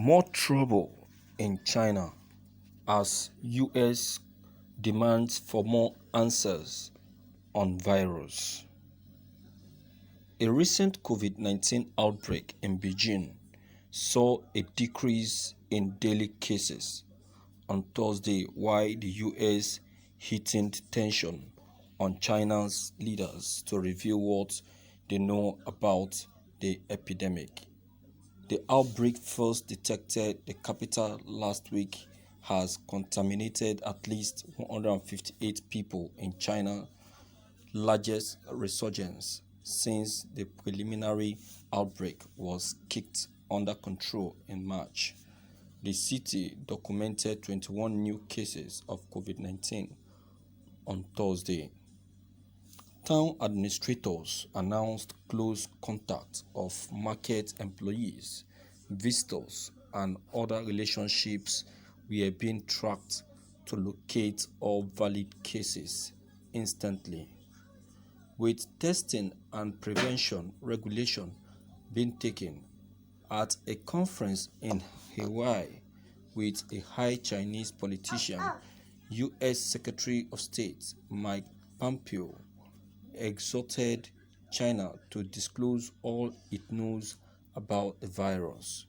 More trouble in China as US demands for more answers on virus. A recent COVID-19 outbreak in Beijing saw a decrease in daily cases on Thursday, while the US heightened tension on China's leaders to reveal what they know about the epidemic. The outbreak, first detected the capital last week, has contaminated at least 158 people in China's largest resurgence since the preliminary outbreak was kicked under control in March. The city documented 21 new cases of COVID-19 on Thursday. Town administrators announced close contact of market employees, visitors, and other relationships were being tracked to locate all valid cases instantly. With testing and prevention regulation being taken at a conference in Hawaii with a high Chinese politician, U.S. Secretary of State Mike Pompeo exhorted China to disclose all it knows about the virus.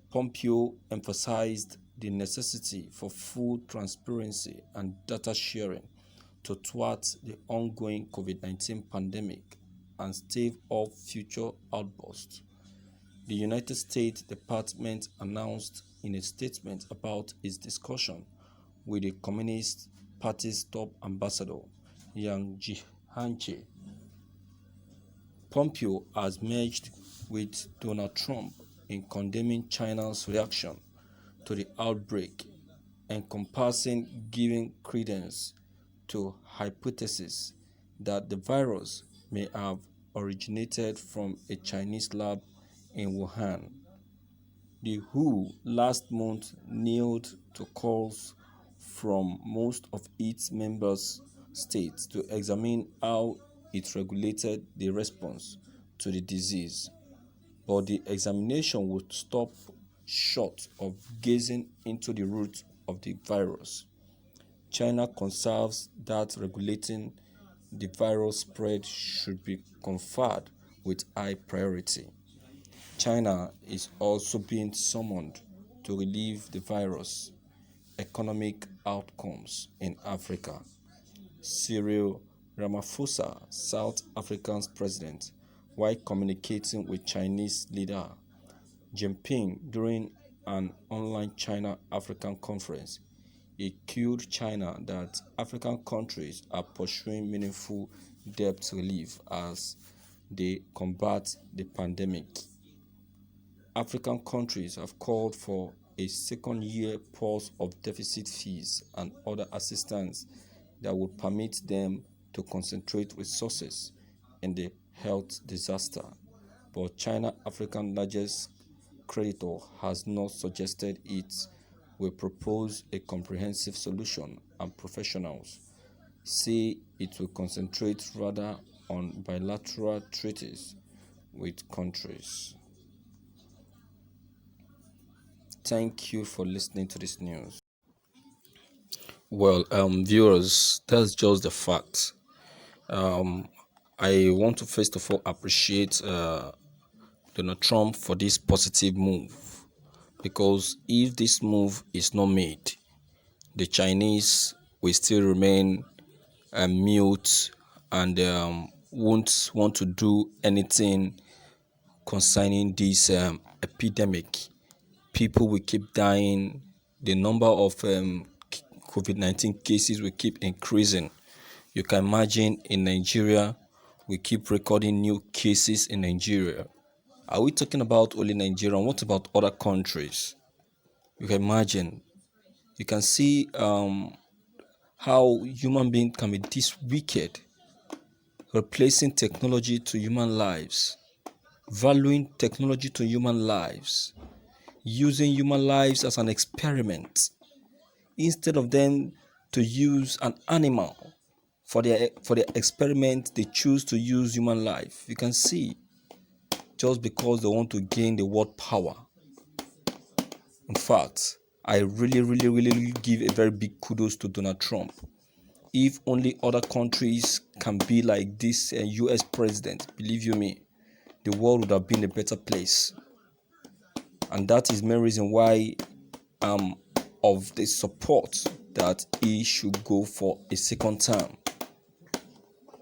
Pompeo emphasized the necessity for full transparency and data sharing to thwart the ongoing COVID-19 pandemic and stave off future outbursts. The United States Department announced in a statement about its discussion with the Communist Party's top ambassador, Yang Jiechi. Pompeo has merged with Donald Trump in condemning China's reaction to the outbreak, encompassing giving credence to hypothesis that the virus may have originated from a Chinese lab in Wuhan. The WHO last month knelt to calls from most of its member states to examine how it regulated the response to the disease, but the examination would stop short of gazing into the root of the virus. China considers that regulating the virus spread should be conferred with high priority. China is also being summoned to relieve the virus economic outcomes in Africa. Cyril Ramaphosa, South Africa's president, while communicating with Chinese leader Jinping during an online China-African conference, accused China that African countries are pursuing meaningful debt relief as they combat the pandemic. African countries have called for a second-year pause of deficit fees and other assistance that would permit them to concentrate resources in the health disaster. But China, Africa's largest creditor, has not suggested it will propose a comprehensive solution, and professionals say it will concentrate rather on bilateral treaties with countries. Thank you for listening to this news. Well, viewers, that's just the fact. I want to first of all appreciate Donald Trump for this positive move, because if this move is not made, the Chinese will still remain mute and won't want to do anything concerning this epidemic. People will keep dying. The number of COVID-19 cases will keep increasing. You can imagine in Nigeria, we keep recording new cases in Nigeria. Are we talking about only Nigeria? What about other countries? You can imagine. You can see how human beings can be this wicked, replacing technology to human lives, valuing technology to human lives, using human lives as an experiment, instead of them to use an animal for their experiment. They choose to use human life. You can see, just because they want to gain the world power. In fact, I really give a very big kudos to Donald Trump. If only other countries can be like this US president, believe you me, the world would have been a better place. And that is the main reason why I'm of the support that he should go for a second term.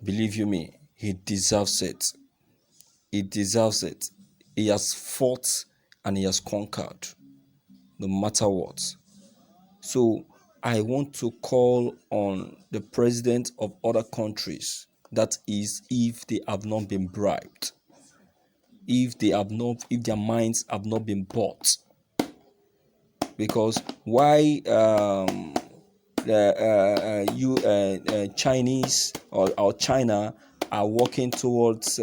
Believe you me, he deserves it. He deserves it. He has fought and he has conquered, no matter what. So I want to call on the president of other countries, that is, if they have not been bribed, if their minds have not been bought. Because why Chinese or China are working towards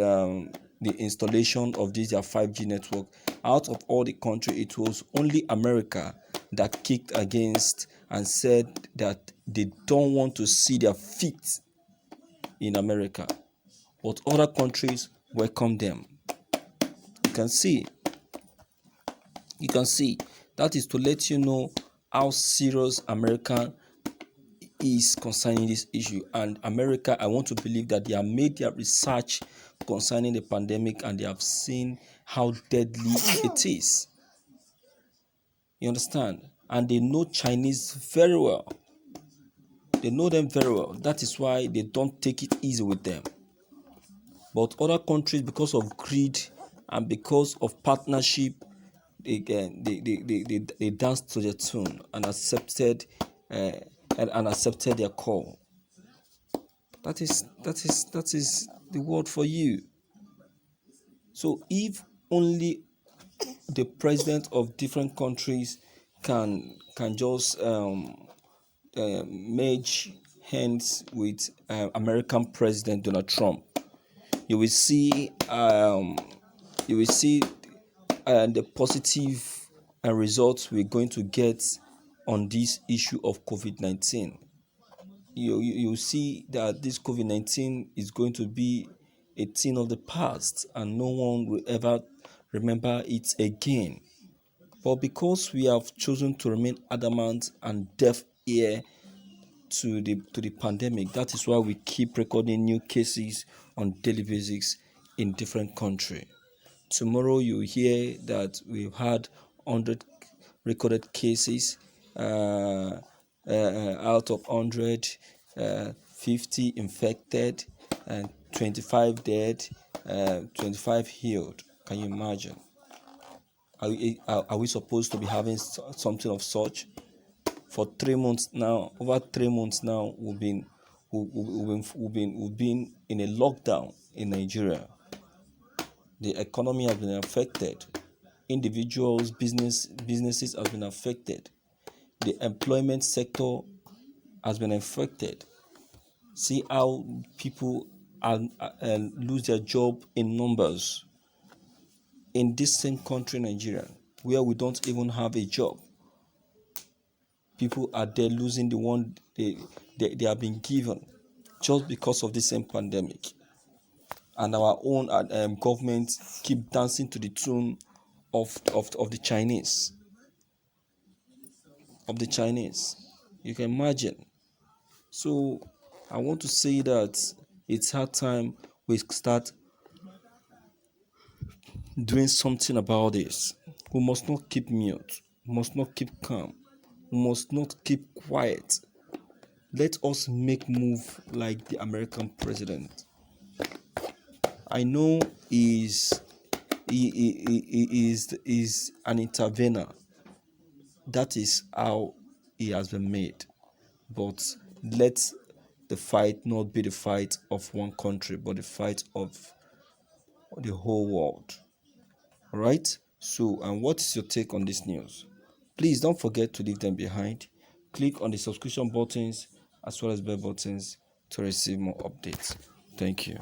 the installation of their 5G network. Out of all the country, it was only America that kicked against and said that they don't want to see their feet in America. But other countries welcome them. You can see. That is to let you know how serious America is concerning this issue. And America, I want to believe that they have made their research concerning the pandemic and they have seen how deadly it is. You understand? And they know Chinese very well. They know them very well. That is why they don't take it easy with them. But other countries, because of greed and because of partnership, they danced to their tune and accepted their call. That is the word for you. So if only the president of different countries can just merge hands with American President Donald Trump, you will see the positive results we're going to get on this issue of COVID-19. You see that this COVID-19 is going to be a thing of the past and no one will ever remember it again. But because we have chosen to remain adamant and deaf ear to the pandemic, that is why we keep recording new cases on daily basis in different countries. Tomorrow you hear that we've had 100 recorded cases. Out of 100, 50 infected and 25 dead, 25 healed. Can you imagine? Are we supposed to be having something of such? For 3 months now, over 3 months now, we've been in a lockdown in Nigeria. The economy has been affected. Individuals, businesses have been affected. The employment sector has been affected. See how people lose their job in numbers. In this same country, Nigeria, where we don't even have a job, people are there losing the one they have been given just because of the same pandemic. And our own government keep dancing to the tune of the Chinese. You can imagine. So I want to say that it's hard time we start doing something about this. We must not keep mute. We must not keep calm. We must not keep quiet. Let us make move like the American president. I know he is an intervener. That is how he has been made. But let the fight not be the fight of one country, but the fight of the whole world. All right? So, and what is your take on this news? Please don't forget to leave them behind. Click on the subscription buttons as well as bell buttons to receive more updates. Thank you.